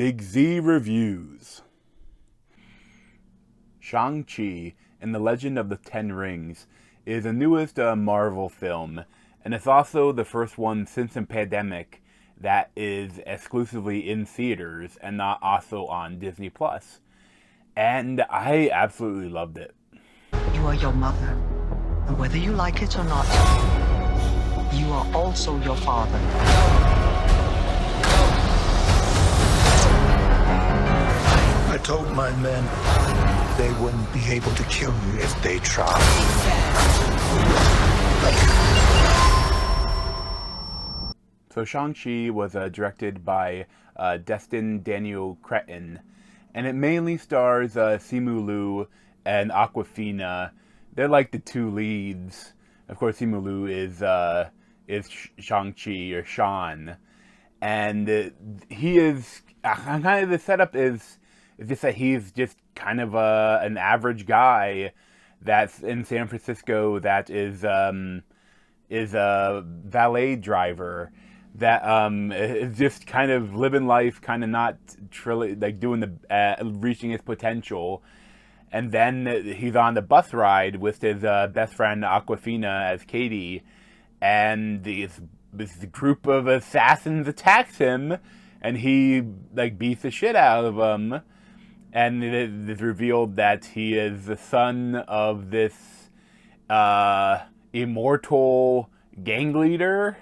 Big Z Reviews. Shang-Chi and the Legend of the Ten Rings is the newest Marvel film, and it's also the first one since the pandemic that is exclusively in theaters and not also on Disney+. And I absolutely loved it. You are your mother, and whether you like it or not, you are also your father. I told my men they wouldn't be able to kill you if they tried. So Shang-Chi was directed by Destin Daniel Cretton, and it mainly stars Simu Liu and Awkwafina. They're like the two leads. Of course, Simu Liu is Shang-Chi or Shan, and he is kind of the setup is just that he's just kind of an average guy that's in San Francisco that is a valet driver that is just kind of living life, kind of not doing the reaching his potential. And then he's on the bus ride with his best friend Awkwafina as Katie, and this group of assassins attacks him, and he beats the shit out of them. And it is revealed that he is the son of this immortal gang leader,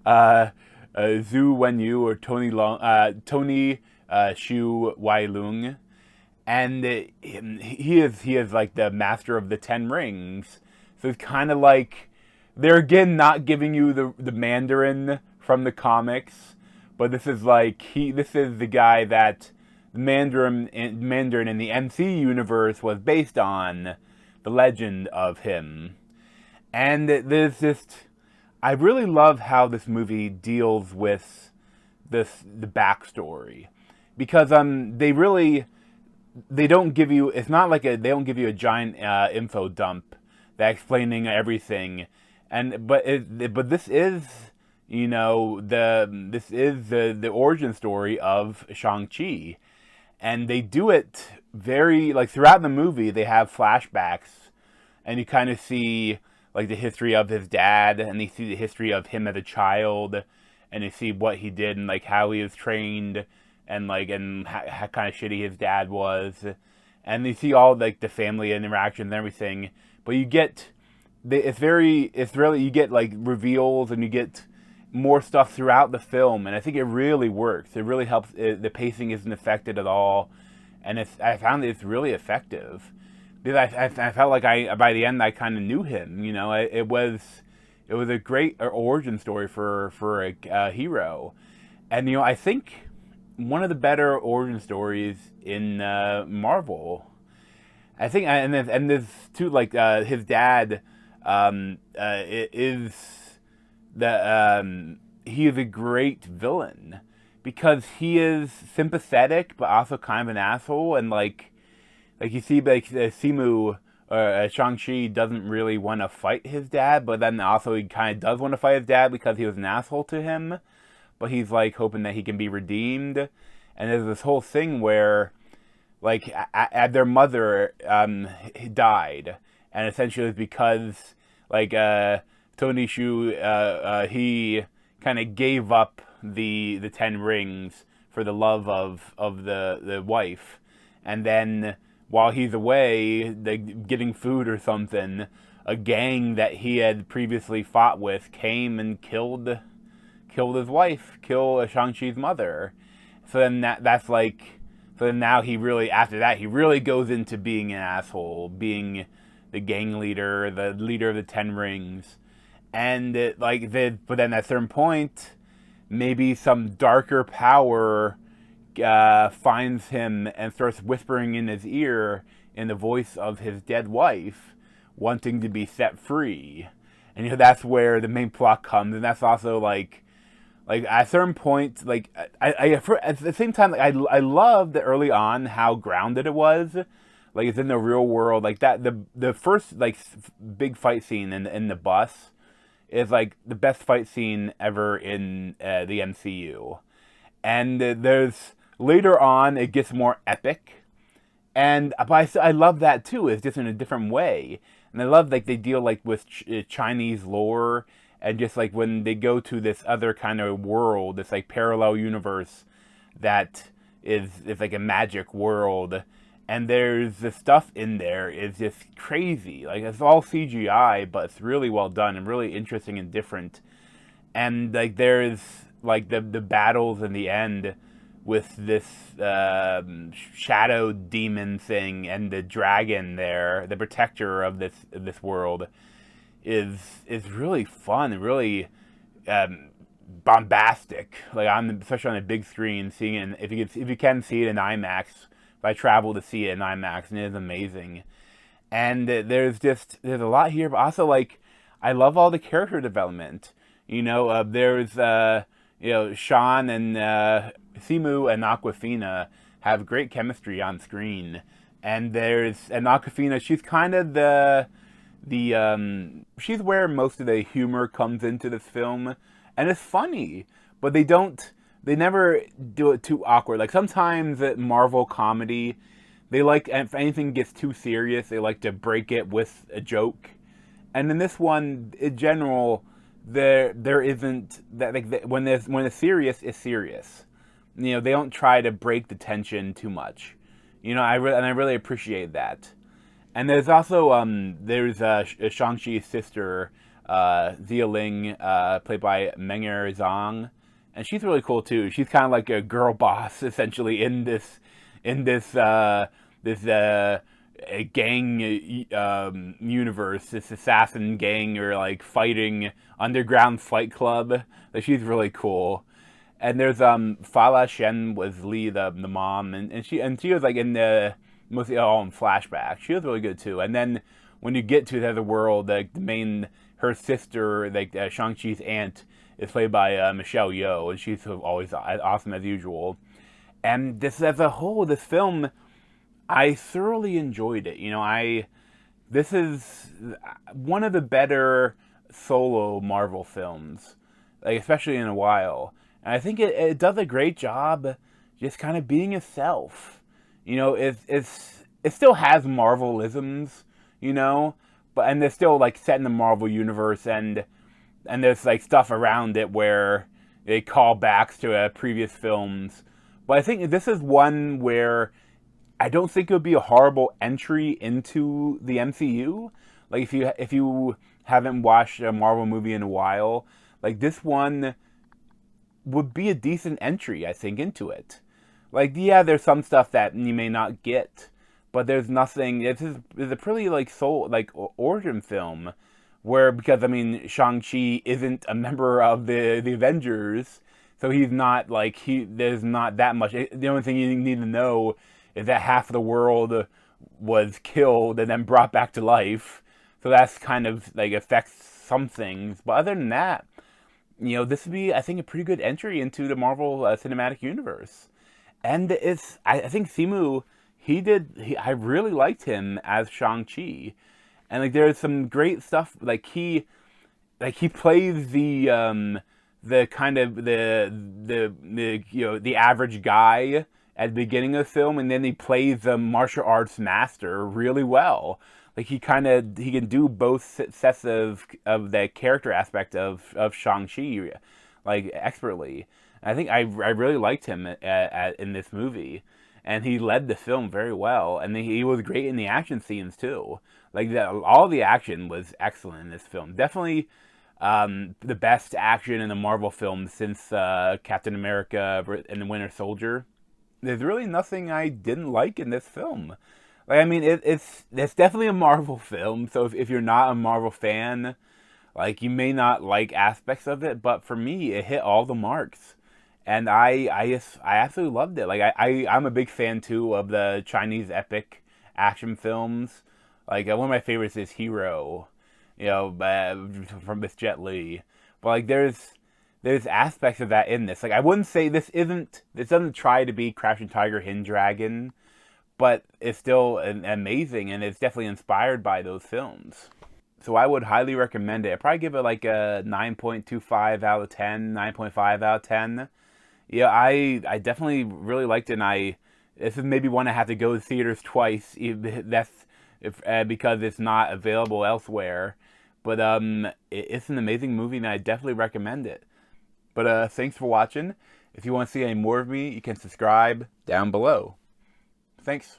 Zhu Wenyu or Tony Chiu-Wai Lung, and he is like the master of the Ten Rings. So it's kind of like they're again not giving you the Mandarin from the comics, but this is the guy that the Mandarin in the MC universe was based on, the legend of him. And there's just, I really love how this movie deals with the backstory, because they don't give you, it's not like they don't give you a giant info dump that explaining everything, but this is the origin story of Shang-Chi. And they do it very, throughout the movie, they have flashbacks, and you kind of see, the history of his dad, and you see the history of him as a child, and you see what he did, and, how he was trained, and, how kind of shitty his dad was, and you see all, the family interactions and everything, but you get, you get, reveals, and you get more stuff throughout the film, and I think it really works. It really helps. The pacing isn't affected at all, and I found it's really effective. Because I felt like by the end I kind of knew him. It was a great origin story for a hero, and I think one of the better origin stories in Marvel. I think, and there's too, his dad is. He is a great villain because he is sympathetic but also kind of an asshole, and you see Simu or Shang-Chi doesn't really want to fight his dad, but then also he kind of does want to fight his dad because he was an asshole to him, but he's hoping that he can be redeemed. And there's this whole thing where their mother died, and essentially it's because Tony Shu, he kind of gave up the Ten Rings for the love of the wife, and then while he's away, getting food or something, a gang that he had previously fought with came and killed his wife, Shang-Chi's mother. So then so then now he really, after that, he really goes into being an asshole, being the gang leader, the leader of the Ten Rings. And but then at a certain point, maybe some darker power finds him and starts whispering in his ear in the voice of his dead wife, wanting to be set free. And that's where the main plot comes, and that's also at a certain point, at the same time, I loved early on how grounded it was. It's in the real world, that the first big fight scene in the bus is the best fight scene ever in the MCU, and there's Later on, it gets more epic, and but I love that too. It's just in a different way, and I love like they deal like with Chinese lore, and just like when they go to this other kind of world, this like parallel universe that is like a magic world, and there's the stuff in there is just crazy. Like it's all CGI, but it's really well done and really interesting and different. And like there's like the battles in the end with this shadow demon thing and the dragon there, the protector of this world, is really fun and really bombastic. Like especially on a big screen, seeing it if you can see it in IMAX. If I travel to see it in IMAX, and it is amazing. And there's a lot here, but also like I love all the character development. There's Sean and Simu and Awkwafina have great chemistry on screen, and Awkwafina, she's kind of she's where most of the humor comes into this film, and it's funny, but they never do it too awkward. Like sometimes at Marvel comedy, they like, if anything gets too serious, they like to break it with a joke, and in this one, in general, there isn't that. Like when it's serious, it's serious. They don't try to break the tension too much. I really appreciate that. And there's also Shang-Chi's sister, Zia Ling, played by Meng'er Zhang, and she's really cool too. She's kind of like a girl boss essentially in this a gang universe, this assassin gang or like fighting underground fight club. Like she's really cool. And there's Fala Shen was Lee, the mom, and she was like in the mostly all in flashback. She was really good too. And then when you get to the other world, like her sister, like Shang-Chi's aunt, is played by Michelle Yeoh, and she's always awesome as usual. And this as a whole, this film, I thoroughly enjoyed it. This is one of the better solo Marvel films, like especially in a while. And I think it does a great job just kind of being itself. It still has Marvelisms, and they're still like set in the Marvel universe, and there's like stuff around it where they call backs to previous films. But I think this is one where I don't think it would be a horrible entry into the MCU. Like if you haven't watched a Marvel movie in a while, like this one would be a decent entry, I think, into it. Like, yeah, there's some stuff that you may not get, but there's nothing. It's a pretty origin film, because Shang-Chi isn't a member of the Avengers, so he's not there's not that much. The only thing you need to know is that half of the world was killed and then brought back to life. So that's kind of like affects some things, but other than that, this would be, I think, a pretty good entry into the Marvel Cinematic Universe. And I think Simu, I really liked him as Shang-Chi. And like there's some great stuff, he plays the kind of the average guy at the beginning of the film, and then he plays the martial arts master really well. Like he can do both sets of the character aspect of Shang-Chi like expertly. And I think I really liked him in this movie, and he led the film very well, and he was great in the action scenes too. Like all the action was excellent in this film. Definitely the best action in a Marvel film since Captain America and the Winter Soldier. There's really nothing I didn't like in this film. Like, it's definitely a Marvel film, so if you're not a Marvel fan, like, you may not like aspects of it, but for me, it hit all the marks. And I absolutely loved it. Like, I'm a big fan, too, of the Chinese epic action films. Like, one of my favorites is Hero, from with Jet Li. But, like, there's aspects of that in this. Like, I wouldn't say this doesn't try to be Crouching Tiger, Hidden Dragon, but it's still amazing, and it's definitely inspired by those films. So I would highly recommend it. I'd probably give it like a 9.25 out of 10, 9.5 out of 10. Yeah, I definitely really liked it, and this is maybe one I have to go to theaters twice. That's if because it's not available elsewhere. But it's an amazing movie, and I definitely recommend it. But thanks for watching. If you want to see any more of me, you can subscribe down below. Thanks.